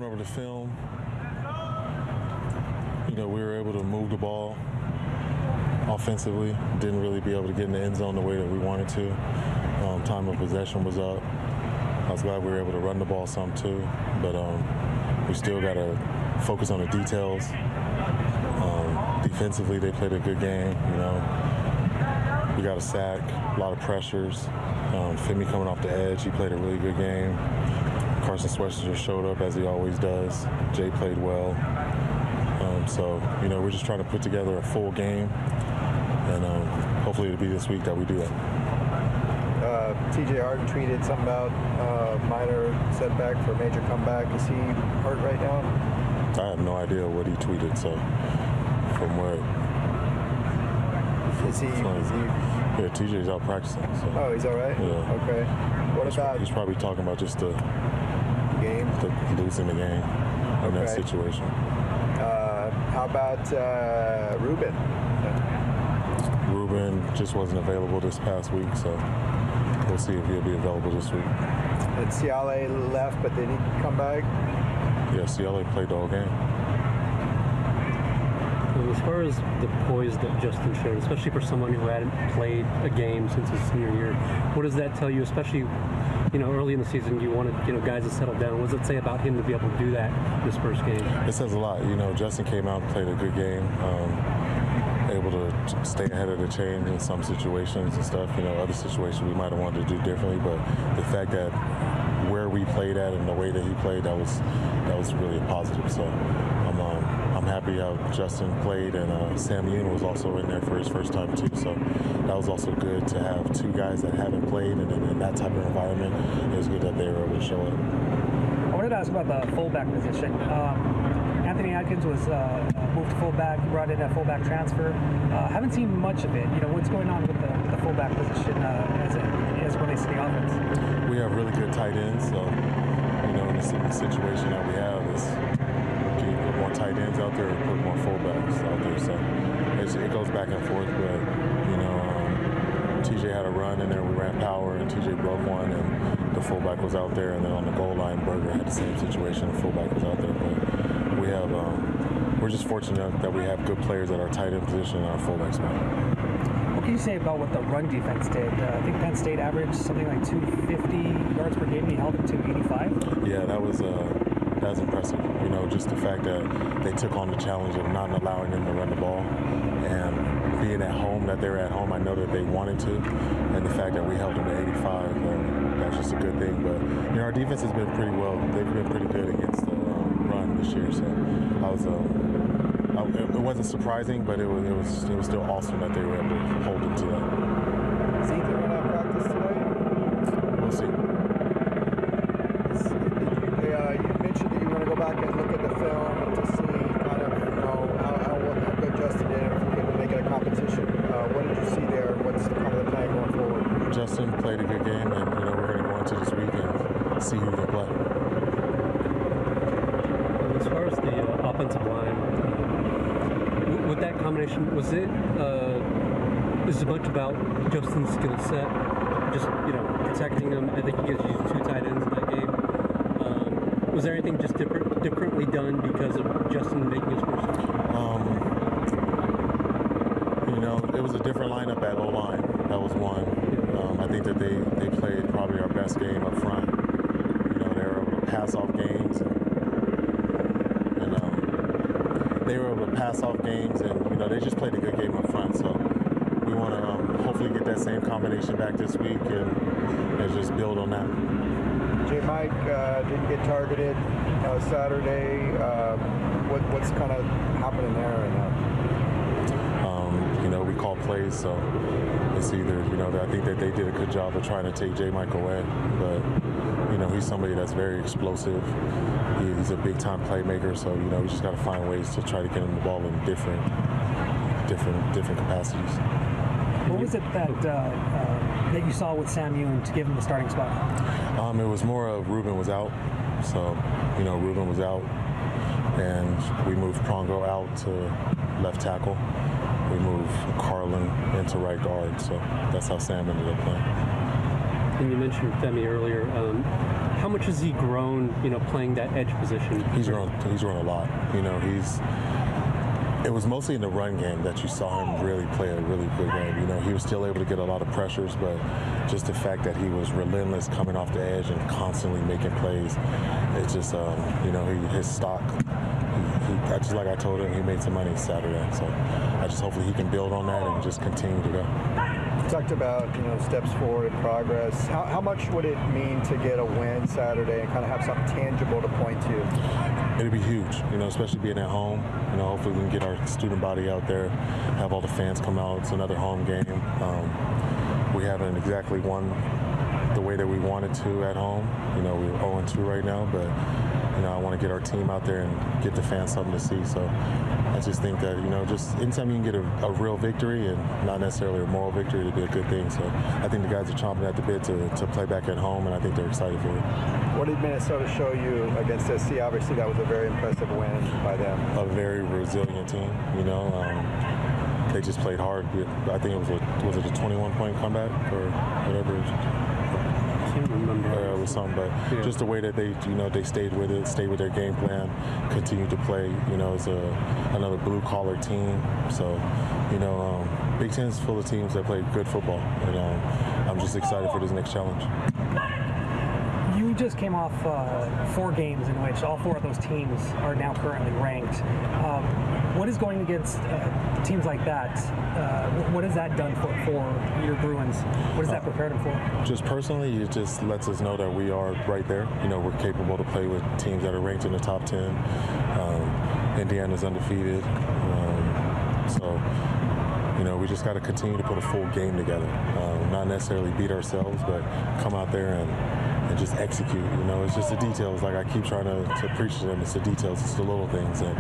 over the film. We were able to move the ball offensively. Didn't really be able to get in the end zone the way that we wanted to. Time of possession was up. I was glad we were able to run the ball some too, but we still got to focus on the details. Defensively, they played a good game. We got a sack, a lot of pressures. Femi coming off the edge, he played a really good game. Carson Schweitzer showed up as he always does. Jay played well. So we're just trying to put together a full game, and hopefully it'll be this week that we do that. TJ Harden tweeted something about minor setback for a major comeback. Is he hurt right now? I have no idea what he tweeted, so from where... Is he? Yeah, TJ's out practicing. So. Oh, he's all right? Yeah. Okay. He's probably talking about just the game? Losing the game in that situation. How about Ruben? Ruben just wasn't available this past week, so we'll see if he'll be available this week. And CLA left, but did he come back? Yeah, CLA played the whole game. As far as the poise that Justin showed, especially for someone who hadn't played a game since his senior year, what does that tell you, especially early in the season, you wanted guys to settle down? What does it say about him to be able to do that this first game? It says a lot. Justin came out and played a good game, able to stay ahead of the chain in some situations and stuff. Other situations we might have wanted to do differently, but the fact that where we played at and the way that he played, that was really a positive. So I'm happy how Justin played, and Sam Yoon was also in there for his first time too. So that was also good to have two guys that haven't played, and in that type of environment, it was good that they were able to show up. I wanted to ask about the fullback position. Anthony Atkins was moved to fullback. He brought in a fullback transfer. Haven't seen much of it. What's going on with the fullback position as it relates to the offense? We have really good tight ends, so in the situation that we have is can you put more tight ends out there or put more fullbacks out there? So it goes back and forth, but TJ had a run in there. We ran power, and TJ broke one, and the fullback was out there. And then on the goal line, Berger had the same situation. The fullback was out there, but we have. We're just fortunate that we have good players at our tight end position and our fullback spot. What can you say about what the run defense did? I think Penn State averaged something like 250 yards per game. He held it to 85. Yeah, that was impressive. Just the fact that they took on the challenge of not allowing them to run the ball, and being at home, that they're at home. I know that they wanted to, and the fact that we held them to 85, that's just a good thing. But our defense has been pretty well. They've been pretty good against the run this year. So it wasn't surprising, but it was still awesome that they were able to hold them to that. Is Ethan going to have practice today? We'll see. You mentioned that you were going to go back and look at the film to see kind of how good Justin did, if you're going to make it a competition. What did you see there? What's kind of the plan going forward? Justin played a good game, and we're going to go into this week and see who can play. As far as the offensive line, with that combination, was it as much about Justin's skill set, just protecting them? I think you guys used two tight ends in that game. Was there anything just differently done because of Justin making his first? It was a different lineup at O-line. That was one. I think that they played probably our best game up front. They were able to pass off games, and they just played a good game up front. So we want to hopefully get that same combination back this week and just build on that. J. Mike didn't get targeted Saturday. What's kind of happening there? We call plays, so it's either, I think that they did a good job of trying to take J. Mike away, but, he's somebody that's very explosive. He's a big-time playmaker, so, we just got to find ways to try to get him the ball in different capacities. What was it that you saw with Sam Yoon to give him the starting spot? It was more of Ruben was out, so, Ruben was out, and we moved Prongo out to left tackle. We moved Carlin into right guard, so that's how Sam ended up playing. and you mentioned Femi earlier. How much has he grown, playing that edge position? He's grown a lot. It was mostly in the run game that you saw him really play a really good game. He was still able to get a lot of pressures, but just the fact that he was relentless coming off the edge and constantly making plays, it's just, his stock, just like I told him, he made some money Saturday. So I just hopefully he can build on that and just continue to go. You talked about, steps forward and progress. How much would it mean to get a win Saturday and kind of have something tangible to point to? It'd be huge, especially being at home. Hopefully we can get our student body out there, have all the fans come out. It's another home game. We haven't exactly won the way that we wanted to at home. We're 0-2 right now, but I want to get our team out there and get the fans something to see. So I just think that, just anytime you can get a real victory and not necessarily a moral victory, it'd be a good thing. So I think the guys are chomping at the bit to play back at home, and I think they're excited for it. What did Minnesota show you against SC? Obviously, that was a very impressive win by them. A very resilient team, They just played hard. I think was it a 21-point comeback or whatever? I can't remember. It was something, but just the way that they stayed with it, stayed with their game plan, continued to play. It's another blue-collar team. So, Big Ten is full of teams that play good football, and I'm just excited for this next challenge. You just came off 4 games in which all 4 of those teams are now currently ranked. What is going against teams like that? What has that done for your Bruins? What has that prepared them for? Just personally, it just lets us know that we are right there. We're capable to play with teams that are ranked in the top 10. Indiana's undefeated. So we just got to continue to put a full game together. Not necessarily beat ourselves, but come out there and just execute. It's just the details. Like I keep trying to preach to them. It's the details. It's the little things. And,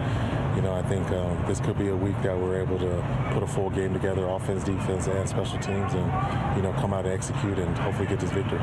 I think this could be a week that we're able to put a full game together, offense, defense, and special teams, and, come out and execute and hopefully get this victory.